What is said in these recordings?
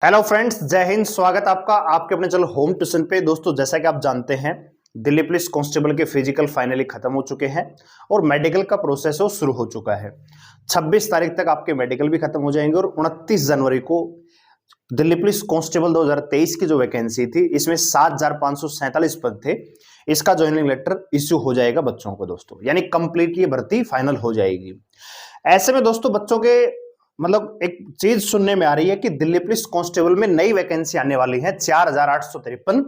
Hello friends, जय हिंद। स्वागत आपका आपके अपने चैनल होम ट्यूशन पे। दोस्तों, जैसा कि आप जानते हैं, दिल्ली पुलिस कांस्टेबल के फिजिकल फाइनली खत्म हो चुके हैं और मेडिकल का प्रोसेस वो शुरू हो चुका है। 26 तारीख तक आपके मेडिकल भी खत्म हो जाएंगे और 29 जनवरी को दिल्ली पुलिस कांस्टेबल 2023 की जो वैकेंसी थी, इसमें 7,547 पद थे। इसका ज्वाइनिंग लेटर इश्यू हो जाएगा बच्चों को दोस्तों, यानी कंप्लीट ये भर्ती फाइनल हो जाएगी। ऐसे में दोस्तों बच्चों के मतलब एक चीज सुनने में आ रही है कि दिल्ली पुलिस कांस्टेबल में नई वैकेंसी आने वाली है 4,853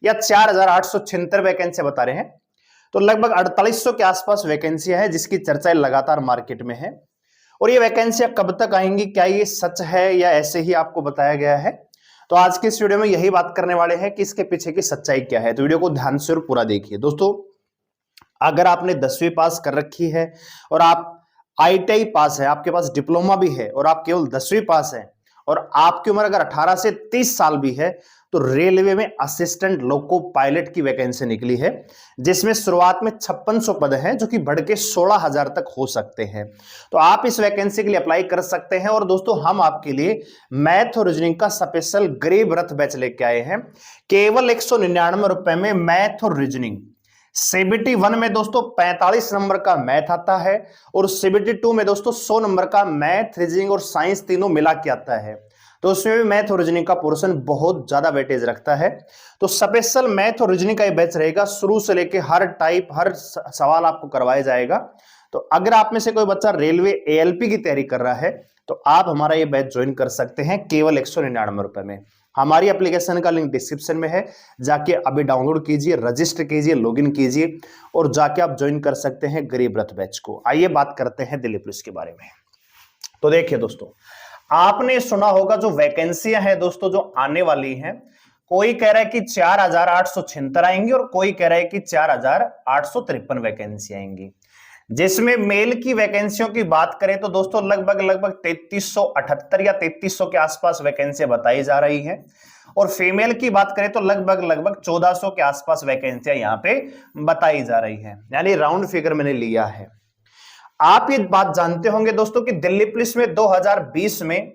या 4,876 वैकेंसी बता रहे हैं। तो लगभग 4800 के आसपास वैकेंसियां है जिसकी चर्चा लगातार मार्केट में है। और ये वैकेंसियां कब तक आएंगी, क्या ये सच है या ऐसे ही आपको बताया गया है? तो आज के इस वीडियो में यही बात करने वाले हैं कि इसके पीछे की सच्चाई क्या है। तो वीडियो को ध्यान से और पूरा देखिए दोस्तों। अगर आपने 10वीं पास कर रखी है और आप ITI पास है, आपके पास डिप्लोमा भी है और आप केवल 10वीं पास है और आपकी उम्र अगर 18 से 30 साल भी है, तो रेलवे में असिस्टेंट लोको पायलट की वैकेंसी निकली है, जिसमें शुरुआत में 5600 पद हैं जो कि बढ़ के 16,000 तक हो सकते हैं। तो आप इस वैकेंसी के लिए अप्लाई कर सकते हैं। और दोस्तों, हम आपके लिए मैथ और रीजनिंग का स्पेशल गरीब रथ बैच लेके आए हैं। केवल 199 रुपए में मैथ और रीजनिंग। CBT 1 में दोस्तों 45 नंबर का मैथ आता है और CBT 2 में दोस्तों 100 नंबर का मैथ, रीजनिंग और साइंस तीनों मिला के आता है। तो उसमें भी मैथ और रीजनिंग का पोर्शन बहुत ज्यादा वेटेज रखता है। तो स्पेशल मैथ और रीजनिंग का ये बैच रहेगा, शुरू से लेके हर टाइप हर सवाल आपको करवाया जाएगा। तो अगर आप में से कोई बच्चा रेलवे ALP की तैयारी कर रहा है तो आप हमारा ये बैच ज्वाइन कर सकते हैं केवल 199 रुपए में। हमारी एप्लीकेशन का लिंक डिस्क्रिप्शन में है, जाके अभी डाउनलोड कीजिए, रजिस्टर कीजिए, लॉगिन कीजिए और जाके आप ज्वाइन कर सकते हैं गरीब रथ बैच को। आइए बात करते हैं दिल्ली पुलिस के बारे में। तो देखिए दोस्तों, आपने सुना होगा जो वैकेंसियां हैं दोस्तों जो आने वाली हैं, कोई कह रहा है कि 4,876 आएंगी और कोई कह रहा है कि 4,853 वैकेंसी आएंगी। जिसमें मेल की वैकेंसियों की बात करें तो दोस्तों लगभग 3378 या 3300 के आसपास वैकेंसियां बताई जा रही है और फीमेल की बात करें तो लगभग 1400 के आसपास वैकेंसियां यहां पे बताई जा रही है, यानी राउंड फिगर मैंने लिया है। आप ये बात जानते होंगे दोस्तों कि दिल्ली पुलिस में 2020 में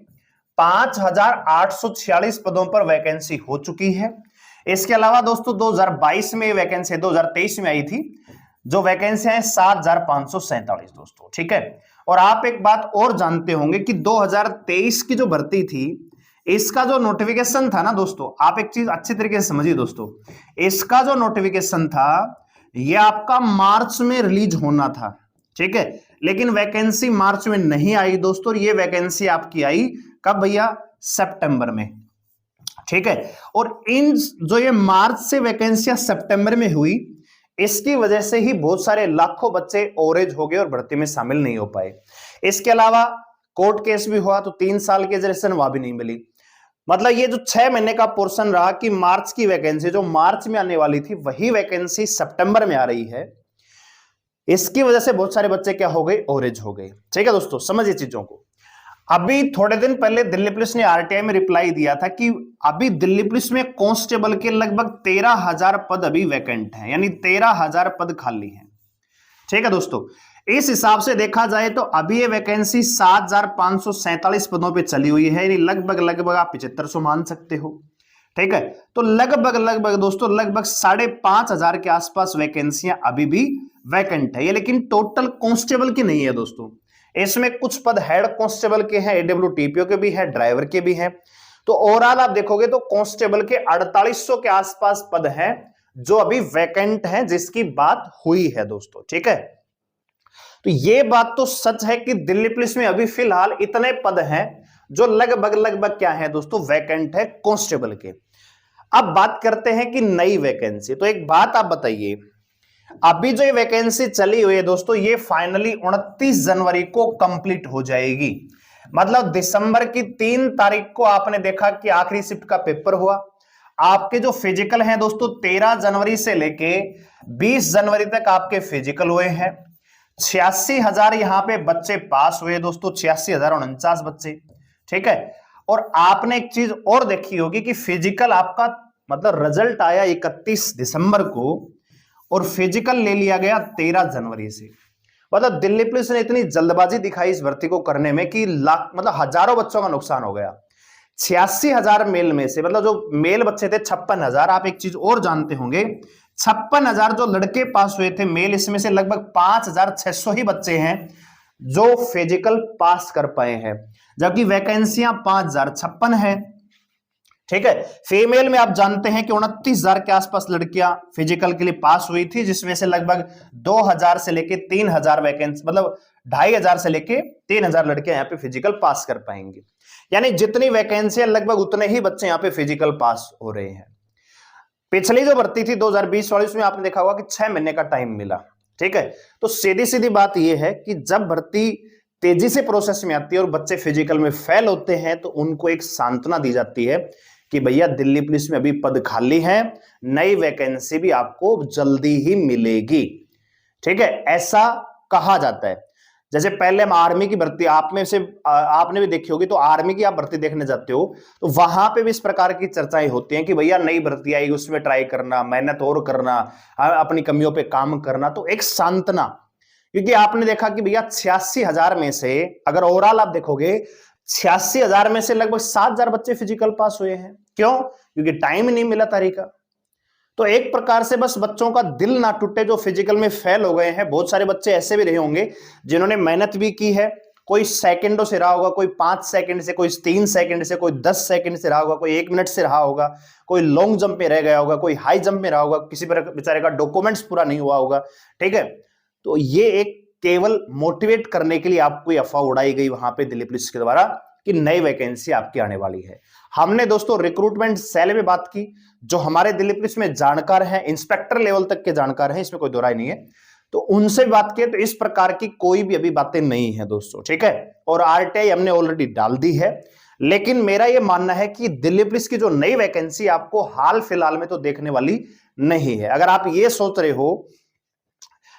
5,846 पदों पर वैकेंसी हो चुकी है। इसके अलावा दोस्तों 2022 में वैकेंसी 2023 में आई थी, जो वैकेंसी है 7,547 दोस्तों, ठीक है। और आप एक बात और जानते होंगे कि 2023 की जो भर्ती थी, इसका जो नोटिफिकेशन था ना दोस्तों, आप एक चीज अच्छी तरीके से समझिए दोस्तों, इसका जो नोटिफिकेशन था यह आपका मार्च में रिलीज होना था, ठीक है। लेकिन वैकेंसी मार्च में नहीं आई दोस्तों, ये वैकेंसी आपकी आई कब भैया? सितंबर में, ठीक है। और इन जो ये मार्च से वैकेंसियां सितंबर में हुई, इसकी वजह से ही बहुत सारे लाखों बच्चे ओवरेज हो गए और भर्ती में शामिल नहीं हो पाए। इसके अलावा कोर्ट केस भी हुआ तो 3 साल की रिजर्वेशन वहां भी नहीं मिली। मतलब ये जो 6 महीने का पोर्शन रहा कि मार्च की वैकेंसी जो मार्च में आने वाली थी, वही वैकेंसी सितंबर में आ रही है। इसकी वजह से बहुत सारे बच्चे क्या हो गए? ओवरेज हो गए, ठीक है दोस्तों, समझिए चीजों को। अभी थोड़े दिन पहले दिल्ली पुलिस ने RTI में रिप्लाई दिया था कि अभी दिल्ली पुलिस में कांस्टेबल के लगभग 13,000 पद अभी वैकेंट हैं, यानी 13,000 पद खाली हैं, ठीक है दोस्तों। इस हिसाब से देखा जाए तो अभी ये वैकेंसी 7,547 पदों पे चली हुई है, यानी लगभग आप 7500 मान सकते हो, ठीक है। तो लगभग दोस्तों लगभग 5,500 के आसपास वैकेंसियां अभी भी वैकेंट है ये, लेकिन टोटल कांस्टेबल की नहीं है दोस्तों। इसमें कुछ पद हेड कांस्टेबल के हैं, AWTPO के भी है, ड्राइवर के भी हैं। तो ओवरऑल आप देखोगे तो कांस्टेबल के 4800 के आसपास पद हैं जो अभी वैकेंट हैं, जिसकी बात हुई है दोस्तों, ठीक है। तो ये बात तो सच है कि दिल्ली पुलिस में अभी फिलहाल इतने पद हैं जो लगभग क्या है दोस्तों? वैकेंट है कांस्टेबल के। अब बात करते हैं कि नई वैकेंसी। तो एक बात आप बताइए, अभी जो ये वैकेंसी चली हुई है दोस्तों, ये फाइनली 29 जनवरी को कंप्लीट हो जाएगी। मतलब दिसंबर की 3 तारीख को आपने देखा कि आखिरी शिफ्ट का पेपर हुआ। आपके जो फिजिकल हैं दोस्तों 13 जनवरी से लेके 20 जनवरी तक आपके फिजिकल हुए हैं। 86,000 यहां पे बच्चे पास हुए दोस्तों, 86,049 बच्चे, ठीक है। और आपने एक चीज और देखी होगी कि फिजिकल आपका मतलब रिजल्ट आया 31 दिसंबर को और फिजिकल ले लिया गया 13 जनवरी से। मतलब दिल्ली पुलिस ने इतनी जल्दबाजी दिखाई इस भर्ती को करने में कि लाख मतलब हजारों बच्चों का नुकसान हो गया। 86,000 मेल में से, मतलब जो मेल बच्चे थे 56,000। आप एक चीज और जानते होंगे, 56,000 जो लड़के पास हुए थे मेल, इसमें से लगभग 5,600 ही बच्चे हैं जो फिजिकल पास कर पाए हैं, जबकि वैकेंसियां 5,056 है। ठीक है। फीमेल में आप जानते हैं कि 29,000 के आसपास लड़कियां फिजिकल के लिए पास हुई थी, जिसमें से लगभग 2,000 से लेके 3,000 वैकेंसी, मतलब 2,500 से लेके 3,000 लड़कियां यहाँ पे फिजिकल पास कर पाएंगे। यानी जितनी वैकेंसियां लगभग उतने ही बच्चे यहाँ पे फिजिकल पास हो रहे हैं। पिछली जो भर्ती थी 2020 वाली, उसमें आपने देखा होगा कि 6 महीने का टाइम मिला। ठीक है। तो सीधी सीधी बात यह है कि जब भर्ती तेजी से प्रोसेस में आती है और बच्चे फिजिकल में फेल होते हैं तो उनको एक सांत्वना दी जाती है कि भैया दिल्ली पुलिस में अभी पद खाली है, नई वैकेंसी भी आपको जल्दी ही मिलेगी। ठीक है, ऐसा कहा जाता है। जैसे पहले हम आर्मी की भर्ती, आप में से आपने भी देखी होगी, तो आर्मी की आप भर्ती देखने जाते हो तो वहां पे भी इस प्रकार की चर्चाएं होती हैं कि भैया नई भर्ती आएगी, उसमें ट्राई करना, मेहनत और करना, अपनी कमियों पे काम करना। तो एक सांत्वना, क्योंकि आपने देखा कि भैया 86,000 में से अगर ओवरऑल आप देखोगे 86,000 में से लगभग 7,000 बच्चे फिजिकल पास हुए हैं। क्यों? क्योंकि टाइम नहीं मिला तरीका। तो एक प्रकार से बस बच्चों का दिल ना टूटे जो फिजिकल में फेल हो गए हैं। बहुत सारे बच्चे ऐसे भी रहे होंगे जिन्होंने मेहनत भी की है, कोई सेकंडों से रहा होगा, कोई 5 सेकंड से, कोई 3 सेकंड से, कोई 10 सेकंड से रहा होगा, कोई 1 मिनट से रहा होगा, कोई लॉन्ग जंप में रह गया होगा, कोई हाई जंप में रहा होगा, किसी बेचारे का डॉक्यूमेंट्स पूरा नहीं हुआ होगा। ठीक है। तो ये एक केवल मोटिवेट करने के लिए आपको अफवाह उड़ाई गई वहां पे दिल्ली पुलिस के द्वारा कि नई वैकेंसी आपकी आने वाली है। हमने दोस्तों रिक्रूटमेंट सेल में बात की, जो हमारे दिल्ली पुलिस में जानकार हैं, इंस्पेक्टर लेवल तक के जानकार हैं, इसमें कोई दो राय नहीं है, तो उनसे बात की तो इस प्रकार की कोई भी अभी बातें नहीं है दोस्तों। ठीक है। और आरटीआई हमने ऑलरेडी डाल दी है। लेकिन मेरा यह मानना है कि दिल्ली पुलिस की जो नई वैकेंसी आपको हाल फिलहाल में तो देखने वाली नहीं है। अगर आप ये सोच रहे हो,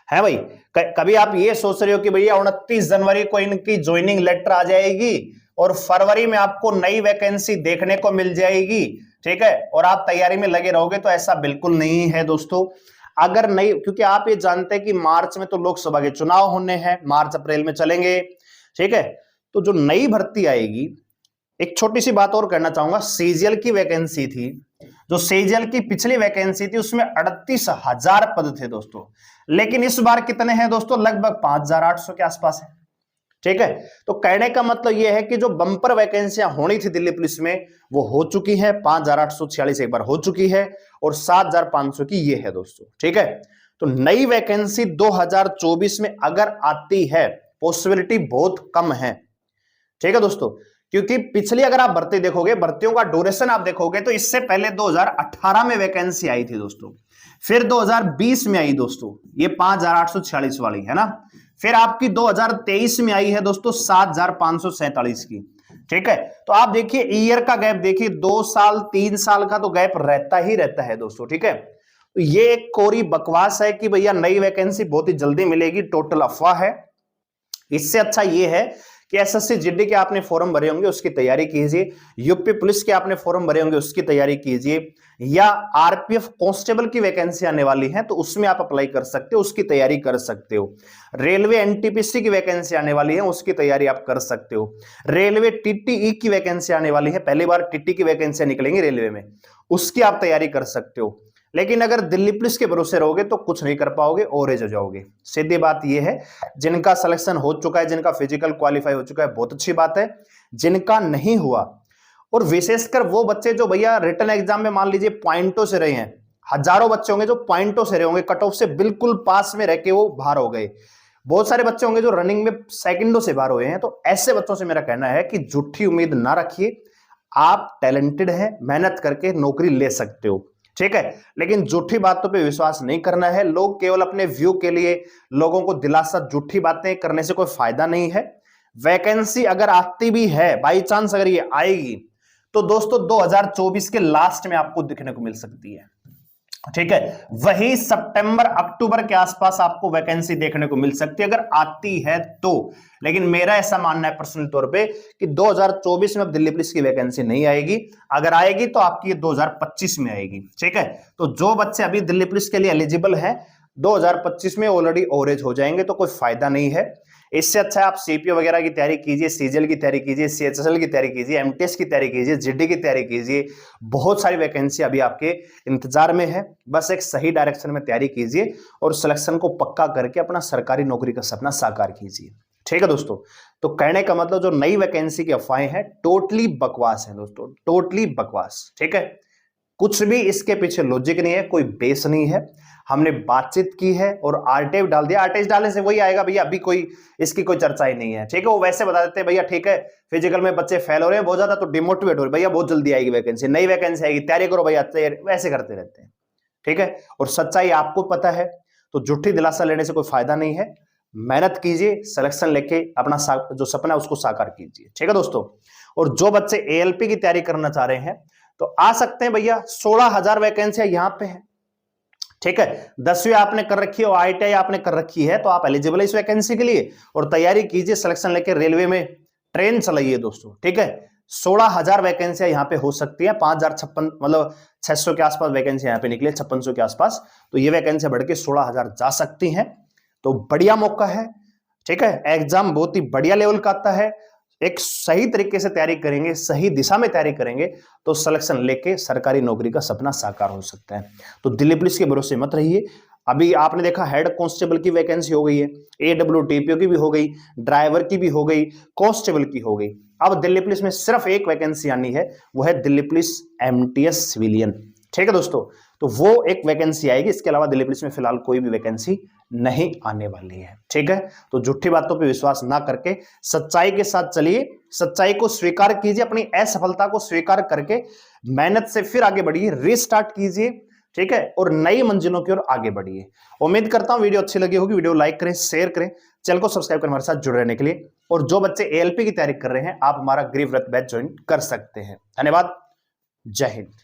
है भाई, कभी आप ये सोच रहे हो कि भैया 29 जनवरी को इनकी ज्वाइनिंग लेटर आ जाएगी और फरवरी में आपको नई वैकेंसी देखने को मिल जाएगी, ठीक है, और आप तैयारी में लगे रहोगे, तो ऐसा बिल्कुल नहीं है दोस्तों। अगर नहीं, क्योंकि आप ये जानते हैं कि मार्च में तो लोकसभा के चुनाव होने हैं, मार्च अप्रैल में चलेंगे। ठीक है। तो जो नई भर्ती आएगी, एक छोटी सी बात और करना चाहूंगा, सीजीएल की वैकेंसी थी, जो सीजीएल की पिछली वैकेंसी थी उसमें 38,000 पद थे दोस्तों, लेकिन इस बार कितने हैं दोस्तों? लगभग 5,800 के आसपास है। ठीक है। तो कहने का मतलब यह है कि जो बंपर वैकेंसियां होनी थी दिल्ली पुलिस में वो हो चुकी है, 5,846 एक बार हो चुकी है और 7,500 की ये है दोस्तों। ठीक है। तो नई वैकेंसी 2024 में अगर आती है, पॉसिबिलिटी बहुत कम है। ठीक है दोस्तों, क्योंकि पिछली अगर आप भर्ती देखोगे, भर्तियों का ड्यूरेशन आप देखोगे, तो इससे पहले 2018 में वैकेंसी आई थी दोस्तों, फिर 2020 में आई दोस्तों ये 5,846 वाली, है ना, फिर आपकी 2023 में आई है दोस्तों 7,547 की। ठीक है। तो आप देखिए ईयर का गैप देखिए, 2 साल 3 साल का तो गैप रहता ही रहता है दोस्तों। ठीक है। तो ये एक कोरी बकवास है कि भैया नई वैकेंसी बहुत ही जल्दी मिलेगी, टोटल अफवाह है। इससे अच्छा ये है कि एसएससी जीडी के आपने फॉर्म भरे होंगे उसकी तैयारी कीजिए, यूपी पुलिस के आपने फॉर्म भरे होंगे उसकी तैयारी कीजिए, या आरपीएफ कांस्टेबल की वैकेंसी आने वाली है तो उसमें आप अप्लाई कर सकते हो, उसकी तैयारी कर सकते हो। रेलवे एनटीपीसी की वैकेंसी आने वाली है, उसकी तैयारी आप कर सकते हो। रेलवे टीटीई की वैकेंसी आने वाली है, पहली बार टीटी की वैकेंसी निकलेंगी रेलवे में, उसकी आप तैयारी कर सकते हो। लेकिन अगर दिल्ली पुलिस के भरोसे रहोगे तो कुछ नहीं कर पाओगे, ओरेज हो जाओगे। सीधी बात यह है, जिनका सिलेक्शन हो चुका है, जिनका फिजिकल क्वालिफाई हो चुका है, बहुत अच्छी बात है। जिनका नहीं हुआ, और विशेषकर वो बच्चे जो भैया रिटन एग्जाम में मान लीजिए पॉइंटों से रहे हैं, हजारों बच्चे होंगे जो पॉइंटों से रहे होंगे, कट ऑफ से बिल्कुल पास में रह के वो बाहर हो गए। बहुत सारे बच्चे होंगे जो रनिंग में सेकंडों से बाहर हुए हैं। तो ऐसे बच्चों से मेरा कहना है कि झूठी उम्मीद ना रखिए, आप टैलेंटेड हैं, मेहनत करके नौकरी ले सकते हो। ठीक है। लेकिन झूठी बातों पे विश्वास नहीं करना है। लोग केवल अपने व्यू के लिए लोगों को दिलासा, झूठी बातें करने से कोई फायदा नहीं है। वैकेंसी अगर आती भी है, बाई चांस अगर ये आएगी, तो दोस्तों 2024 के लास्ट में आपको दिखने को मिल सकती है। ठीक है। वही सितंबर अक्टूबर के आसपास आपको वैकेंसी देखने को मिल सकती है अगर आती है तो। लेकिन मेरा ऐसा मानना है पर्सनल तौर पे कि 2024 में अब दिल्ली पुलिस की वैकेंसी नहीं आएगी, अगर आएगी तो आपकी 2025 में आएगी। ठीक है। तो जो बच्चे अभी दिल्ली पुलिस के लिए एलिजिबल हैं 2025 में ऑलरेडी ओवरेज हो जाएंगे, तो कोई फायदा नहीं है। इससे अच्छा है आप सीपीओ वगैरह की तैयारी कीजिए, सीजीएल की तैयारी कीजिए, सीएचएसएल की तैयारी कीजिए, एमटीएस की तैयारी कीजिए, जीडी की तैयारी कीजिए। बहुत सारी वैकेंसी अभी आपके इंतजार में है। बस एक सही डायरेक्शन में तैयारी कीजिए और सिलेक्शन को पक्का करके अपना सरकारी नौकरी का सपना साकार कीजिए। ठीक है दोस्तों, तो कहने का मतलब जो नई वैकेंसी की अफवाहें हैं टोटली बकवास है दोस्तों, टोटली बकवास। ठीक है, कुछ भी इसके पीछे लॉजिक नहीं है, कोई बेस नहीं है। हमने बातचीत की है और आरटीआई डाल दिया, आरटीआई डालने से वही आएगा भैया, अभी कोई इसकी कोई चर्चा ही नहीं है। ठीक है, वो वैसे बता देते हैं भैया ठीक है फिजिकल में बच्चे फेल हो रहे हैं बहुत ज्यादा तो डिमोटिवेट हो रहे भैया, बहुत जल्दी आएगी वैकेंसी, नई वैकेंसी आएगी, तैयारी करो भैया, वैसे करते रहते हैं। ठीक है, और सच्चाई आपको पता है, तो झूठी दिलासा लेने से कोई फायदा नहीं है। मेहनत कीजिए, सिलेक्शन लेके अपना जो सपना है उसको साकार कीजिए। ठीक है दोस्तों, और जो बच्चे एएलपी की तैयारी करना चाह रहे हैं तो आ सकते हैं भैया, 16,000 वैकेंसियां यहां पे है। ठीक है, 10वीं आपने कर रखी है और आईटीआई आपने कर रखी है तो आप एलिजिबल है इस वैकेंसी के लिए, और तैयारी कीजिए, सिलेक्शन लेके रेलवे में ट्रेन चलाइए दोस्तों। ठीक है, 16,000 वैकेंसियां यहां पे हो सकती है, 5,056 मतलब 600 के आसपास वैकेंसी यहां पे निकले, 5600 के आसपास, तो ये वैकेंसियां बढ़ के 16,000 जा सकती हैं। तो बढ़िया मौका है। ठीक है, एग्जाम बहुत ही बढ़िया लेवल का आता है, एक सही तरीके से तैयारी करेंगे, सही दिशा में तैयारी करेंगे तो सिलेक्शन लेके सरकारी नौकरी का सपना साकार हो सकता है। तो दिल्ली पुलिस के भरोसे मत रहिए। अभी आपने देखा हेड कांस्टेबल की वैकेंसी हो गई है, एडब्ल्यूटीपीओ की भी हो गई, ड्राइवर की भी हो गई, कांस्टेबल की हो गई। अब दिल्ली पुलिस में सिर्फ एक वैकेंसी आनी है, वो है दिल्ली पुलिस एमटीएस सिविलियन। ठीक है दोस्तों, तो वो एक वैकेंसी आएगी, इसके अलावा दिल्ली पुलिस में फिलहाल कोई भी वैकेंसी नहीं आने वाली है। ठीक है, तो झूठी बातों पे विश्वास ना करके सच्चाई के साथ चलिए, सच्चाई को स्वीकार कीजिए, अपनी असफलता को स्वीकार करके मेहनत से फिर आगे बढ़िए, रीस्टार्ट कीजिए। ठीक है, और नई मंजिलों की ओर आगे बढ़िए। उम्मीद करता हूं वीडियो अच्छी लगी होगी, वीडियो लाइक करें, शेयर करें, चैनल को सब्सक्राइब करें हमारे साथ जुड़े रहने के लिए। और जो बच्चे एएलपी की तैयारी कर रहे हैं आप हमारा गरीब रथ बैच ज्वाइन कर सकते हैं। धन्यवाद, जय हिंद।